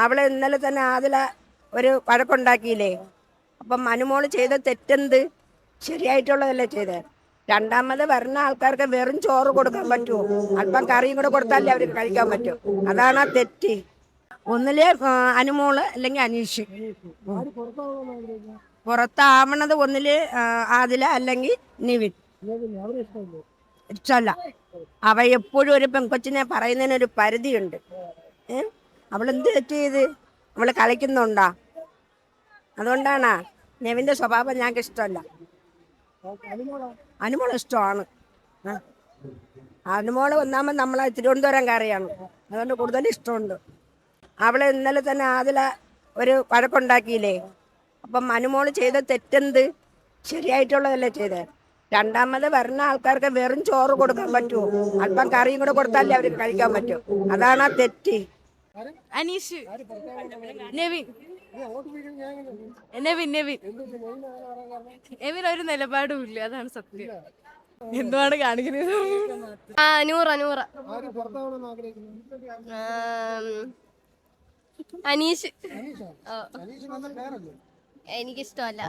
അവളെ ഇന്നലെ തന്നെ ആദില ഒരു വഴക്കുണ്ടാക്കിയില്ലേ? അപ്പം അനുമോള് ചെയ്ത തെറ്റെന്ത്? ശരിയായിട്ടുള്ളതല്ലേ ചെയ്തത്. രണ്ടാമത് വരുന്ന ആൾക്കാർക്ക് വെറും ചോറ് കൊടുക്കാൻ പറ്റുമോ? അല്പം കറിയും കൂടെ കൊടുത്താലേ അവർക്ക് കഴിക്കാൻ പറ്റൂ. അതാണ് ആ തെറ്റ്. ഒന്നില് അനുമോള് അല്ലെങ്കിൽ അനീഷ്. പുറത്താവണത് ഒന്നില് ആദില അല്ലെങ്കിൽ നിവിൻ. ഇഷ്ടമല്ല. അവ എപ്പോഴും ഒരു പെൺകൊച്ചിനെ പറയുന്നതിനൊരു പരിധിയുണ്ട്. അവളെന്ത് തെറ്റ് ചെയ്ത്? അവള് കളിക്കുന്നുണ്ടാ? അതുകൊണ്ടാണ് നെവിന്റെ സ്വഭാവം ഞങ്ങൾക്ക് ഇഷ്ടമല്ല. അനുമോള് ഇഷ്ടമാണ്. അനുമോള് ഒന്നാമത് നമ്മളെ തിരുവനന്തപുരംകാരെയാണ്, അതുകൊണ്ട് കൂടുതൽ ഇഷ്ടമുണ്ട്. അവളെ ഇന്നലെ തന്നെ ആദില ഒരു വഴക്കുണ്ടാക്കിയില്ലേ? അപ്പം അനുമോള് ചെയ്ത തെറ്റെന്ത്? ശരിയായിട്ടുള്ളതല്ലേ ചെയ്തത്. രണ്ടാമത് വരുന്ന ആൾക്കാർക്ക് വെറും ചോറ് കൊടുക്കാൻ പറ്റുമോ? അല്പം കറിയും കൂടെ കൊടുത്താലേ അവർക്ക് കഴിക്കാൻ പറ്റൂ. അതാണ് ആ തെറ്റ്. അനീഷ്, നെവിൻ, നെവിൻ നെവിൻ നെവിൻ ഒരു നിലപാടും ഇല്ല, അതാണ് സത്യം. എന്തുവാണ് കാണിക്കുന്നത്? നൂറ നൂറ അനീഷ് എനിക്കിഷ്ടമല്ല.